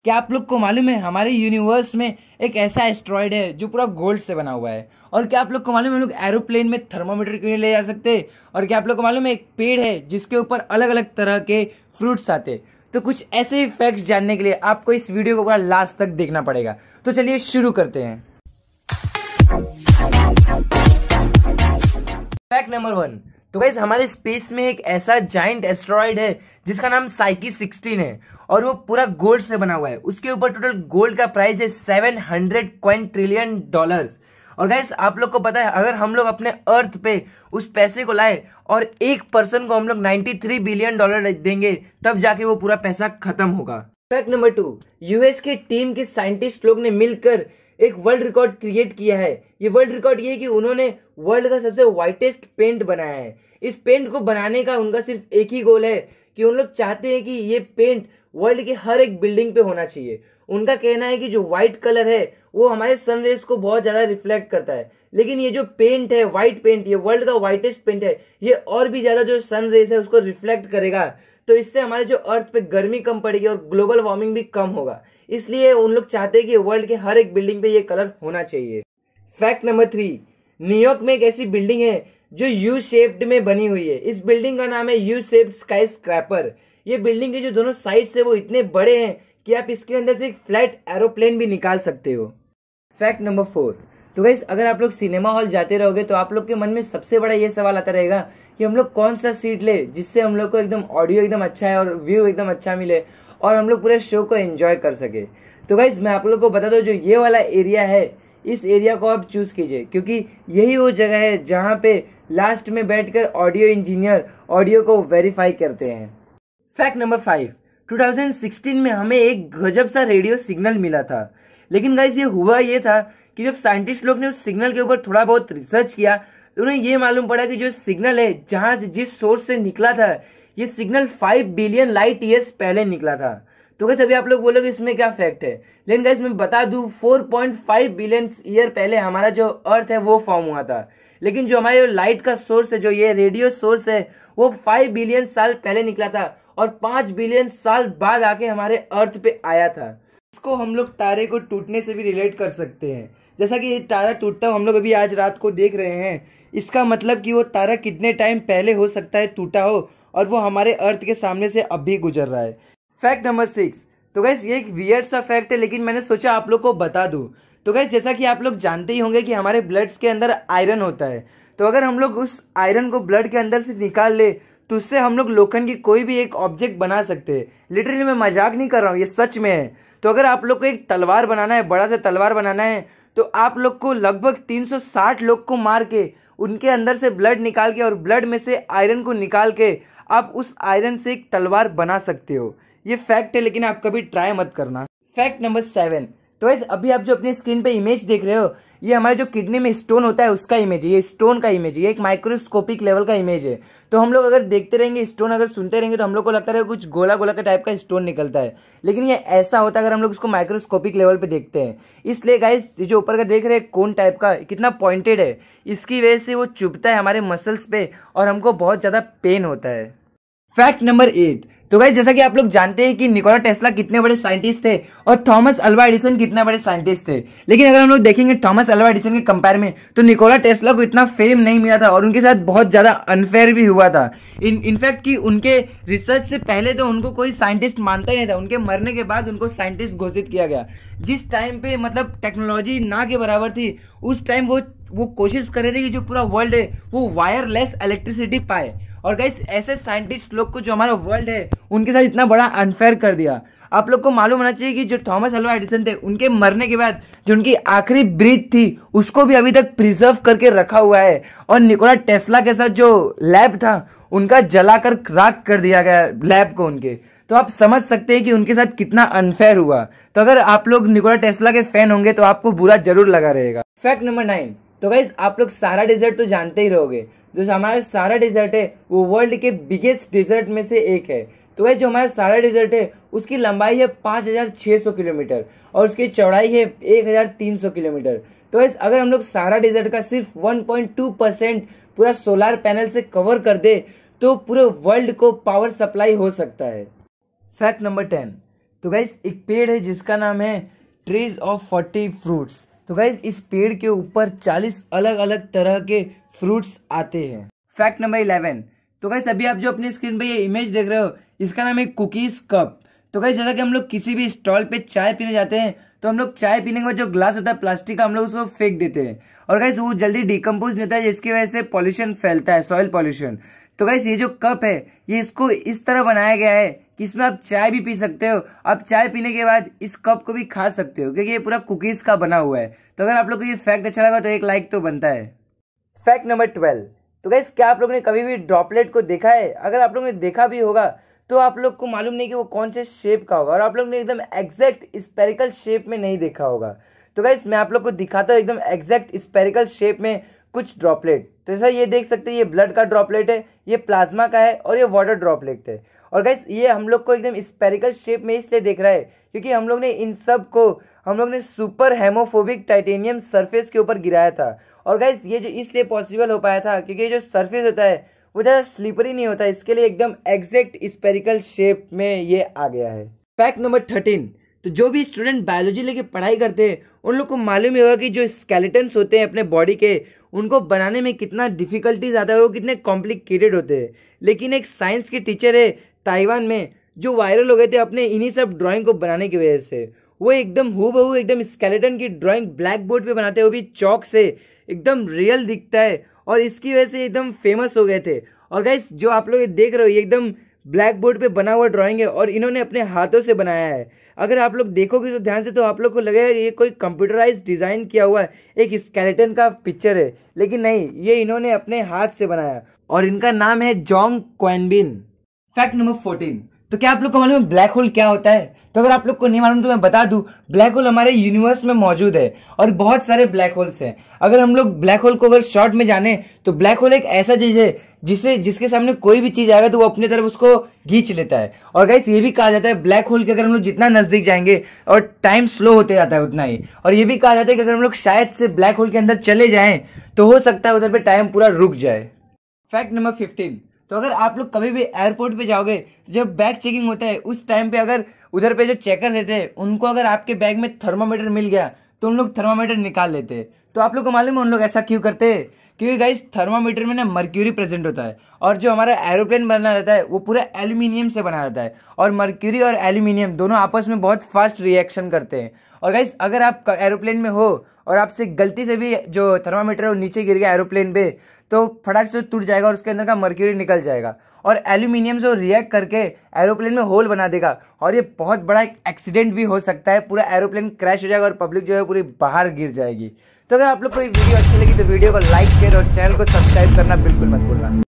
क्या आप लोग को मालूम है हमारे यूनिवर्स में एक ऐसा एस्ट्रॉयड है जो पूरा गोल्ड से बना हुआ है। और क्या आप लोग को मालूम है हम लोग एरोप्लेन में थर्मामीटर क्यों नहीं ले जा सकते। और क्या आप लोग को मालूम है एक पेड़ है जिसके ऊपर अलग अलग तरह के फ्रूट्स आते। तो कुछ ऐसे ही फैक्ट्स जानने के लिए आपको इस वीडियो को पूरा लास्ट तक देखना पड़ेगा। तो चलिए शुरू करते हैं। Fact number 1। तो गाइस हमारे स्पेस में एक ऐसा जाइंट एस्ट्रॉयड है जिसका नाम साइकी 16 है और वो पूरा गोल्ड से बना हुआ है। उसके ऊपर टोटल गोल्ड का प्राइस है 700 क्विंट्रिलियन डॉलर्स। और गाइस आप लोग को पता है अगर हम लोग अपने अर्थ पे उस पैसे को लाए और एक पर्सन को हम लोग 93 बिलियन डॉलर देंगे तब जाके वो पूरा पैसा खत्म होगा। Fact number 2। यूएस के टीम के साइंटिस्ट लोग ने मिलकर एक वर्ल्ड रिकॉर्ड क्रिएट किया है। ये वर्ल्ड रिकॉर्ड ये है कि उन्होंने वर्ल्ड का सबसे व्हाइटेस्ट पेंट बनाया है। इस पेंट को बनाने का उनका सिर्फ एक ही गोल है कि उन लोग चाहते हैं कि ये पेंट वर्ल्ड के हर एक बिल्डिंग पे होना चाहिए। उनका कहना है कि जो व्हाइट कलर है वो हमारे सन रेज को बहुत ज्यादा रिफ्लेक्ट करता है, लेकिन ये जो पेंट है व्हाइट पेंट, ये वर्ल्ड का व्हाइटेस्ट पेंट है, ये और भी ज्यादा जो सन रेज है उसको रिफ्लेक्ट करेगा। तो इससे हमारे जो अर्थ पे गर्मी कम पड़ेगी और ग्लोबल वार्मिंग भी कम होगा। इसलिए उन लोग चाहते हैं कि वर्ल्ड के हर एक बिल्डिंग पे ये कलर होना चाहिए। Fact number 3। न्यूयॉर्क में एक ऐसी बिल्डिंग है जो यू शेप्ड में बनी हुई है। इस बिल्डिंग का नाम है यू शेप्ड स्काई स्क्रैपर। ये बिल्डिंग के जो दोनों साइड्स है वो इतने बड़े हैं कि आप इसके अंदर से एक फ्लैट एरोप्लेन भी निकाल सकते हो। Fact number 4। तो गाइस अगर आप लोग सिनेमा हॉल जाते रहोगे तो आप लोग के मन में सबसे बड़ा ये सवाल आता रहेगा कि हम लोग कौन सा सीट ले जिससे हम लोग को एकदम ऑडियो एकदम अच्छा है और व्यू एकदम अच्छा मिले और हम लोग पूरे शो को एंजॉय कर सके। तो गाइस मैं आप लोग को बता दूं जो ये वाला एरिया है इस एरिया को आप चूज कीजिए, क्योंकि यही वो जगह है जहां पे लास्ट में बैठकर ऑडियो इंजीनियर ऑडियो को वेरीफाई करते हैं। Fact number 5। 2016 में हमें एक गजब सा रेडियो सिग्नल मिला था, लेकिन गाइस ये हुआ ये था कि जब साइंटिस्ट लोग ने उस सिग्नल के ऊपर थोड़ा बहुत रिसर्च किया तो उन्हें ये मालूम पड़ा कि जो सिग्नल है जहां से जिस सोर्स से निकला था ये सिग्नल 5 बिलियन लाइट ईयर्स पहले निकला था। तो गाइस अभी आप लोग बोलोगे इसमें क्या फैक्ट है, लेकिन गाइस मैं बता दूं 4.5 बिलियन ईयर पहले हमारा जो अर्थ है वो फॉर्म हुआ था, लेकिन जो हमारे लाइट का सोर्स है जो ये रेडियो सोर्स है वो 5 बिलियन साल पहले निकला था और 5 बिलियन साल बाद आके हमारे अर्थ पे आया था। इसको हम लोग तारे को टूटने से भी रिलेट कर सकते हैं। जैसा कि ये तारा टूटता हम लोग अभी आज रात को देख रहे हैं, इसका मतलब कि वो तारा कितने टाइम पहले हो सकता है टूटा हो और वो हमारे अर्थ के सामने से अब भी गुजर रहा है। Fact number 6। तो गाइस ये एक वियर्ड सा फैक्ट है लेकिन मैंने सोचा आप लोग को बता दूं। तो गाइस जैसा कि आप लोग जानते ही होंगे कि हमारे ब्लड्स के अंदर आयरन होता है, तो अगर हम लोग उस आयरन को ब्लड के अंदर से निकाल ले तो उससे हम लोग लोखंड की कोई भी एक ऑब्जेक्ट बना सकते हैं। लिटरली मैं मजाक नहीं कर रहा हूँ, ये सच में है। तो अगर आप लोग को एक तलवार बनाना है, बड़ा सा तलवार बनाना है, तो आप लोग को लगभग 360 लोग को मार के उनके अंदर से ब्लड निकाल के और ब्लड में से आयरन को निकाल के आप उस आयरन से एक तलवार बना सकते हो। ये फैक्ट है लेकिन आप कभी ट्राई मत करना। Fact number 7। तो गाइस अभी आप जो अपनी स्क्रीन पे इमेज देख रहे हो ये हमारे जो किडनी में स्टोन होता है उसका इमेज है। ये स्टोन का इमेज है, ये एक माइक्रोस्कोपिक लेवल का इमेज है। तो हम लोग अगर देखते रहेंगे स्टोन अगर सुनते रहेंगे तो हम लोग को लगता है कुछ गोला गोला का टाइप का स्टोन निकलता है, लेकिन ये ऐसा होता है अगर हम लोग उसको माइक्रोस्कोपिक लेवल पे देखते हैं। इसलिए गाइस जो ऊपर का देख रहे हैं कोन टाइप का कितना पॉइंटेड है, इसकी वजह से वो चुभता है हमारे मसल्स पे और हमको बहुत ज्यादा पेन होता है। Fact number 8। तो गाइस जैसा कि आप लोग जानते हैं कि निकोला टेस्ला कितने बड़े साइंटिस्ट थे और थॉमस अल्वा एडिसन कितने बड़े साइंटिस्ट थे, लेकिन अगर हम लोग देखेंगे थॉमस अल्वा एडिसन के कंपेयर में तो निकोला टेस्ला को इतना फेम नहीं मिला था और उनके साथ बहुत ज्यादा अनफेयर भी हुआ था। इनफैक्ट कि उनके रिसर्च से पहले तो उनको कोई साइंटिस्ट मानता ही नहीं था, उनके मरने के बाद उनको साइंटिस्ट घोषित किया गया। जिस टाइम पे मतलब टेक्नोलॉजी ना के बराबर थी उस टाइम वो कोशिश कर रहे थे कि जो पूरा वर्ल्ड है वो वायरलेस इलेक्ट्रिसिटी पाए। और गाइस ऐसे साइंटिस्ट लोग को जो हमारा वर्ल्ड है उनके साथ इतना बड़ा अनफेयर कर दिया। आप लोग को मालूम होना चाहिए कि जो थॉमस अल्वा एडिसन थे उनके मरने के बाद जो उनकी आखिरी ब्रीथ थी उसको भी अभी तक प्रिजर्व करके रखा हुआ है और निकोला टेस्ला के साथ जो लैब था उनका जलाकर राख कर दिया गया लैब को उनके। तो आप समझ सकते हैं कि उनके साथ कितना अनफेयर हुआ। तो अगर आप लोग निकोला टेस्ला के फैन होंगे तो आपको बुरा जरूर लगा रहेगा। Fact number 9। तो गाइस आप लोग सहारा डेजर्ट तो जानते ही रहोगे। जो हमारा सहारा डेजर्ट है वो वर्ल्ड के बिगेस्ट डेजर्ट में से एक है। तो गाइस जो हमारा सहारा डेजर्ट है उसकी लंबाई है 5600 किलोमीटर और उसकी चौड़ाई है 1300 किलोमीटर। तो गाइस अगर हम लोग सहारा डेजर्ट का सिर्फ 1.2% पूरा सोलर पैनल से कवर कर दे तो पूरे वर्ल्ड को पावर सप्लाई हो सकता है। Fact number 10। तो गाइस एक पेड़ है जिसका नाम है ट्रीज ऑफ 40 फ्रूट्स। तो गाइस इस पेड़ के ऊपर 40 अलग अलग तरह के फ्रूट्स आते हैं। Fact number 11। तो गाइस अभी आप जो अपनी स्क्रीन पे ये इमेज देख रहे हो इसका नाम है कुकीज कप। तो गाइस जैसा कि हम लोग किसी भी स्टॉल पे चाय पीने जाते हैं तो हम लोग चाय पीने के बाद जो ग्लास होता है प्लास्टिक का हम लोग उसको फेंक देते हैं और गाइस वो जल्दी डिकम्पोज नहीं होता है, जिसकी वजह से पॉल्यूशन फैलता है, सॉइल पॉल्यूशन। तो गाइस ये जो कप है ये इसको इस तरह बनाया गया है कि इसमें आप चाय भी पी सकते हो, आप चाय पीने के बाद इस कप को भी खा सकते हो क्योंकि ये पूरा कुकीज का बना हुआ है। तो अगर आप लोग को ये फैक्ट अच्छा लगा तो एक लाइक तो बनता है। Fact number 12। तो गाइस क्या आप लोगों ने कभी भी ड्रॉपलेट को देखा है? अगर आप लोगों ने देखा भी होगा तो आप लोग को मालूम नहीं कि वो कौन से शेप का होगा और आप लोग ने एकदम एग्जैक्ट स्पेरिकल शेप में नहीं देखा होगा। तो गाइस मैं आप लोग को दिखाता हूँ एकदम एग्जैक्ट स्पेरिकल शेप में कुछ ड्रॉपलेट। तो जैसा ये देख सकते हैं ये ब्लड का ड्रॉपलेट है, ये प्लाज्मा का है और ये वाटर ड्रॉपलेट है। और गाइस ये हम लोग को एकदम स्पेरिकल शेप में इसलिए देख रहा है क्योंकि हम लोग ने इन सब को हम लोग ने सुपर हेमोफोबिक टाइटेनियम सरफेस के ऊपर गिराया था। और गाइस ये जो इसलिए पॉसिबल हो पाया था क्योंकि ये जो सरफेस होता है वो ज़्यादा स्लिपरी नहीं होता, इसके लिए एकदम एग्जैक्ट स्पेरिकल शेप में ये आ गया है। Fact number 13। तो जो भी स्टूडेंट बायोलॉजी लेके पढ़ाई करते हैं उन लोग को मालूम ही होगा कि जो स्केलेटन्स होते हैं अपने बॉडी के उनको बनाने में कितना डिफिकल्टीज आता है और वो कितने कॉम्प्लिकेटेड होते हैं। लेकिन एक साइंस के टीचर है ताइवान में जो वायरल हो गए थे अपने इन्हीं सब ड्राइंग को बनाने की वजह से। वो एकदम हूबहू एकदम स्केलेटन की ड्राइंग ब्लैक बोर्ड पे बनाते हैं, वो भी चौक से, एकदम रियल दिखता है और इसकी वजह से एकदम फेमस हो गए थे। और गाइस जो आप लोग देख रहे हो ये एकदम ब्लैक बोर्ड पे बना हुआ ड्राइंग है और इन्होंने अपने हाथों से बनाया है। अगर आप लोग देखोगे तो ध्यान से तो आप लोग को लगेगा ये कोई कंप्यूटराइज डिजाइन किया हुआ है एक स्केलेटन का पिक्चर है, लेकिन नहीं, ये इन्होंने अपने हाथ से बनाया और इनका नाम है जोंग क्वेनबिन। Fact number 14। तो क्या आप लोग को मालूम है ब्लैक होल क्या होता है? तो अगर आप लोग को नहीं मालूम तो मैं बता दूं, ब्लैक होल हमारे यूनिवर्स में मौजूद है और बहुत सारे ब्लैक होल्स हैं। अगर हम लोग ब्लैक होल को अगर शॉर्ट में जाने तो ब्लैक होल एक ऐसा चीज है जिसके सामने कोई भी चीज आएगा तो वो अपनी तरफ उसको खींच लेता है। और गाइस ये भी कहा जाता है ब्लैक होल के अगर हम लोग जितना नजदीक जाएंगे और टाइम स्लो होते जाता है उतना ही। और ये भी कहा जाता है कि अगर हम लोग शायद से ब्लैक होल के अंदर चले जाएं तो हो सकता है उधर पे टाइम पूरा रुक जाए। Fact number 15। तो अगर आप लोग कभी भी एयरपोर्ट पे जाओगे तो जब बैग चेकिंग होता है उस टाइम पे अगर उधर पे जो चेकर रहते हैं उनको अगर आपके बैग में थर्मामीटर मिल गया तो उन लोग थर्मामीटर निकाल लेते हैं। तो आप लोग को मालूम है उन लोग ऐसा क्यों करते हैं? क्योंकि गाइस थर्मामीटर में ना मर्क्यूरी प्रेजेंट होता है और जो हमारा एरोप्लेन बना रहता है वो पूरा एल्यूमिनियम से बना रहता है और मर्क्यूरी और एल्यूमिनियम दोनों आपस में बहुत फास्ट रिएक्शन करते हैं। और गाइस अगर आप एरोप्लेन में हो और आपसे गलती से भी जो थर्मामीटर है वो नीचे गिर गया एरोप्लेन पे तो फटाक से टूट जाएगा और उसके अंदर का मर्क्यूरी निकल जाएगा और एल्यूमिनियम से रिएक्ट करके एरोप्लेन में होल बना देगा और ये बहुत बड़ा एक एक्सीडेंट भी हो सकता है, पूरा एरोप्लेन क्रैश हो जाएगा और पब्लिक जो है पूरी बाहर गिर जाएगी। तो अगर आप लोग को ये वीडियो अच्छी लगी तो वीडियो को लाइक शेयर और चैनल को सब्सक्राइब करना बिल्कुल मत भूलना।